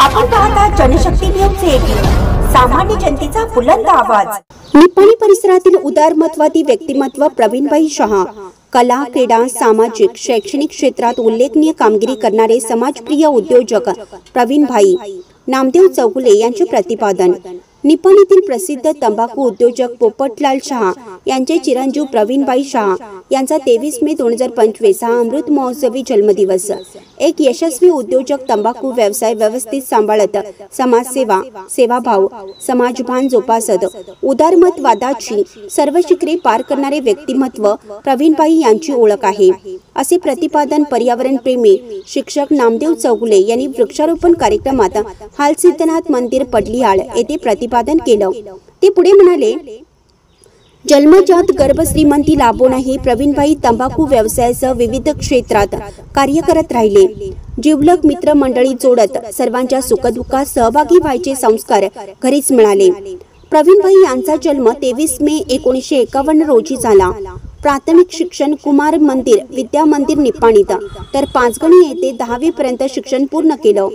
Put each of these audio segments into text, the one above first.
आपण पाहता जनशक्ती न्यूज 18, सामान्य जनतेचा बुलंद आवाज। निपाणी परिसरातील उदारमतवादी व्यक्तिमत्व प्रवीणभाई शहा कला, क्रीडा, सामाजिक, शैक्षणिक क्षेत्रात उल्लेखनीय कामगिरी करणारे समाजप्रिय उद्योजक प्रवीणभाई नामदेव चौगुले यांचे प्रतिपादन। निपाणीतील प्रसिद्ध तंबाखू उद्योजक पोपटलाल शहा यांचे चिरंजीव प्रवीणभाई शहा यांचा 23 मे 2025 हा अमृत महोत्सवी जन्मदिवस। एक यशस्वी उद्योजक, तंबाखू व्यवसाय व्यवस्थित सांभाळत समाजसेवा, सेवाभाव, समाजभान जोपासत उदारमतवादाची सर्व शिखरे पार करणारे व्यक्तिमत्व प्रवीणभाई यांची ओळख आहे, असे प्रतिपादन पर्यावरण प्रेमी शिक्षक नामदेव चौगुले यांनी वृक्षारोपण कार्यक्रमात हालसिद्धनाथ मंदिर पडलियाळ येथे प्रतिपादन केलं। ते पुढे म्हणाले, जन्मजात गर्भ श्रीमंती लाभोनही प्रवीणभाई तंबाखू व्यवसायासह विविध क्षेत्रात कार्य करत राहिले। जिवलग मित्र मंडळी जोडत सर्वांच्या सुखदुःखात सहभागी व्हायचे संस्कार घरीच मिळाले। प्रवीणभाई यांचा जन्म 23 मे 1951 रोजी झाला। प्राथमिक शिक्षण कुमार मंदिर विद्या मंदिर निपाणीत तर पाचगणी येथे 10वी पर्यंत शिक्षण पूर्ण केलं।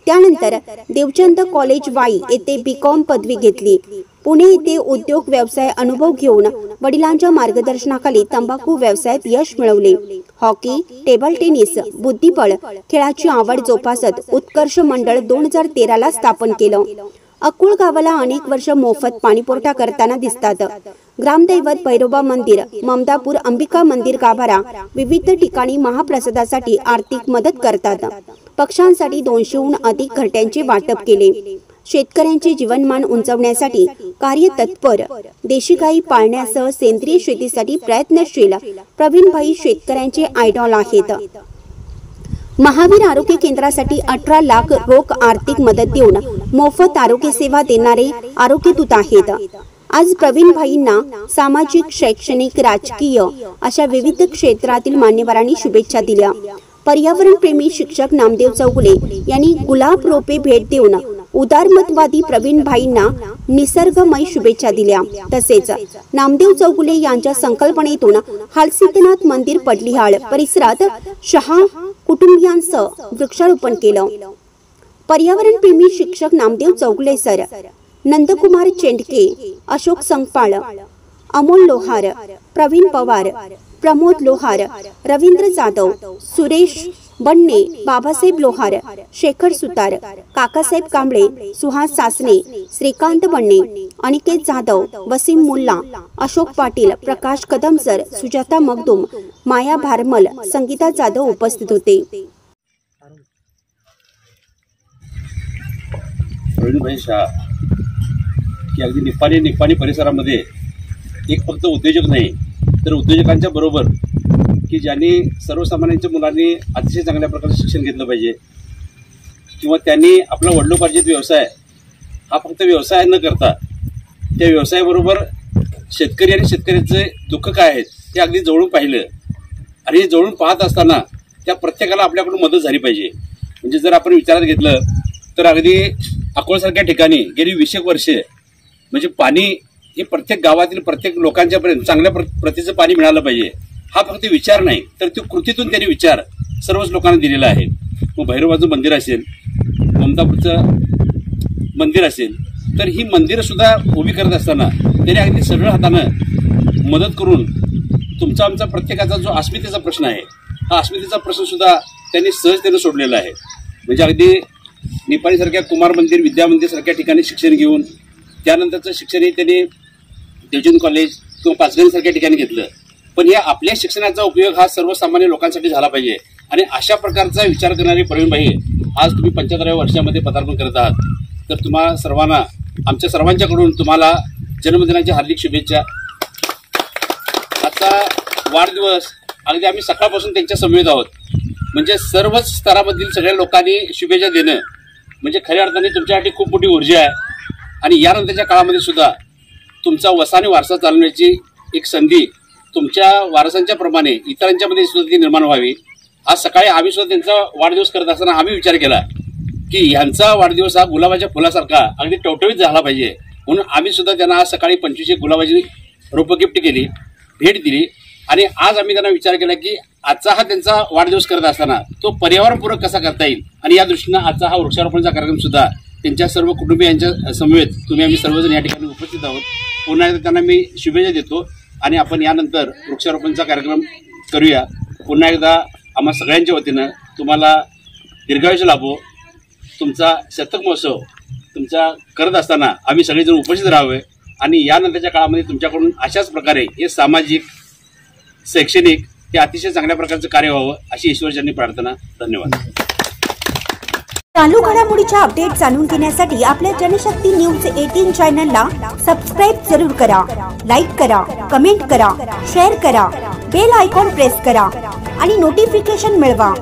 त्यानंतर देवचंद कॉलेज वाई येथे B.Com पदवी घेतली। पुणे येथे उद्योग व्यवसाय अनुभव घेऊन वडिलांच्या मार्गदर्शनाखाली तंबाखू व्यवसायात यश मिळवले। हॉकी, टेबल टेनिस, बुद्धिबळ खेळाची आवड जोपासत उत्कर्ष मंडळ 2013 ला स्थापन केलं। अकुळ गावाला अनेक वर्ष मोफत पाणीपुरवठा करताना दिसतात। ग्रामदैवत भैरोबा मंदिर, ममदापूर अंबिका मंदिर गाभारा विविध ठिकाणी महाप्रसादासाठी आर्थिक मदत करतात। पक्षांसाठी 200हून अधिक घरट्यांचे वाटप केले। शेतकऱ्यांचे जीवनमान उंचावण्यासाठी कार्यतत्पर, देशी गायी पाळण्यासह सेंद्रिय शेतीसाठी प्रयत्नशील प्रवीणभाई शेतकऱ्यांचे आयडॉल आहेत। महावीर आरोग्य केंद्रासाठी 18 लाख रोख आर्थिक मदत देऊन मोफत आरोग्य सेवा देणारे आरोग्यदूत आहेत। आज प्रवीणभाईंना सामाजिक, शैक्षणिक, राजकीय अशा विविध क्षेत्रातील मान्यवरांनी शुभेच्छा दिल्या। पर्यावरण प्रेमी शिक्षक नामदेव चौगुले यांनी गुलाब रोपे भेट देऊन उदारमतवादी प्रवीणभाईंना निसर्गमय शुभेच्छा दिल्या। तसेच नामदेव चौगुले यांच्या संकल्पनेतून हालसिद्धनाथ मंदिर पडलियाळ परिसरात शहा कुटुंबियांसह वृक्षारोपण केलं। पर्यावरण प्रेमी शिक्षक नामदेव चौगुले सर, नंदकुमार चेंडके, अशोक संगपाळ, अमोल लोहार, प्रवीण पवार, प्रमोद लोहार, रवींद्र जाधव, सुरेश बन्ने, बाबासाहेब लोहार, शेखर सुतार, काकासाहेब कांबळे, सुहास सासने, श्रीकांत बन्ने, अनिकेत जाधव, वसीम मुल्ला, अशोक पाटील, प्रकाश कदम सर, सुजाता मगदूम, माया भारमल, संगीता जाधव उपस्थित होते। प्रवीणभाई शहा की अगदी निपाणी परिसरामध्ये एक फक्त उद्योजक नाही तर उद्योजकांच्या बरोबर की ज्यांनी सर्वसामान्यांच्या मुलांनी अतिशय चांगल्या प्रकारचे शिक्षण घेतलं पाहिजे किंवा त्यांनी आपला वडिलोपार्जित व्यवसाय हा फक्त व्यवसाय न करता त्या व्यवसायाबरोबर शेतकरी आणि शेतकऱ्याचे दुःख काय आहेत ते अगदी जवळून पाहिलं आणि हे जवळून पाहत असताना त्या प्रत्येकाला आपल्याकडून मदत झाली पाहिजे। म्हणजे जर आपण विचारात घेतलं तर अगदी अकोलसारख्या ठिकाणी गेली 20 वर्षे म्हणजे पाणी हे प्रत्येक गावातील प्रत्येक लोकांच्यापर्यंत चांगल्या प्रतीचं पाणी मिळालं पाहिजे हा फक्त विचार नाही तर तो कृतीतून त्यांनी विचार सर्वच लोकांना दिलेला आहे। मग भैरवाचं मंदिर असेल, ममदापूरचं मंदिर असेल तर ही मंदिरं सुद्धा उभी करत असताना त्यांनी अगदी सरळ हातानं मदत करून तुमचा आमचा प्रत्येकाचा जो अस्मितेचा प्रश्न आहे हा अस्मितेचा प्रश्न सुद्धा त्यांनी सहजतेनं सोडलेला आहे। म्हणजे अगदी निपाणीसारख्या कुमार मंदिर विद्या मंदिर सारख्या ठिकाणी शिक्षण घेऊन त्यानंतरचं शिक्षणही त्यांनी देवचंद कॉलेज किंवा पाचगणी सारख्या ठिकाणी घेतलं, पण या आपल्या शिक्षणाचा उपयोग हा सर्वसामान्य लोकांसाठी झाला पाहिजे आणि अशा प्रकारचा विचार करणारी प्रवीणभाई आज तुम्ही 75व्या वर्षामध्ये पदार्पण करत आहात तर तुम्हा सर्वांना आमच्या सर्वांच्याकडून तुम्हाला जन्मदिनाच्या हार्दिक शुभेच्छा। आजचा वाढदिवस अगदी आम्ही सकाळपासून त्यांच्या समवेत आहोत, म्हणजे सर्वच स्तरामधील सगळ्या लोकांनी शुभेच्छा देणं म्हणजे खऱ्या अर्थाने तुमच्यासाठी खूप मोठी ऊर्जा आहे आणि यानंतरच्या काळामध्ये सुद्धा तुमचा वसाने वारसा चालवण्याची एक संधी तुमच्या वारसांच्या प्रमाणे इतरांच्या मध्ये सुद्धा ती निर्माण व्हावी। आज सकाळी आम्ही सुद्धा त्यांचा वाढदिवस करत असताना आम्ही विचार केला की ह्यांचा वाढदिवस हा गुलाबाच्या फुलासारखा अगदी टवटवीत झाला पाहिजे, म्हणून आम्ही सुद्धा त्यांना आज सकाळी 25 गुलाबाची रोपं गिफ्ट केली, भेट दिली आणि आज आम्ही त्यांना विचार केला की आजचा हा त्यांचा वाढदिवस करत असताना तो पर्यावरणपूरक कसा करता येईल, आणि या दृष्टीनं आजचा हा वृक्षारोपणचा कार्यक्रम सुद्धा त्यांच्या सर्व कुटुंबियांच्या समवेत तुम्ही आम्ही सर्वजण या ठिकाणी उपस्थित आहोत. पुन्हा एकदा त्यांना मी शुभेच्छा देतो आणि आपण यानंतर वृक्षारोपणचा कार्यक्रम करूया. पुन्हा एकदा आम्हा सगळ्यांच्या वतीनं तुम्हाला दीर्घायुष्य लाभो. तुमचा शतक महोत्सव तुमचा करत असताना आम्ही सगळेजण उपस्थित राहावे आणि यानंतरच्या काळामध्ये तुमच्याकडून अशाच प्रकारे हे सामाजिक शैक्षणिक हे अतिशय चांगल्या प्रकारचं कार्य व्हावं अशी ईश्वरचरणी प्रार्थना. धन्यवाद. चालू घडामोडीच्या अपडेट जाणून घेण्यासाठी आपल्या जनशक्ती न्यूज 18 चॅनलला सबस्क्राईब जरूर करा, लाईक करा, कमेंट करा, शेअर करा, बेल आयकॉन प्रेस करा आणि नोटिफिकेशन मिळवा.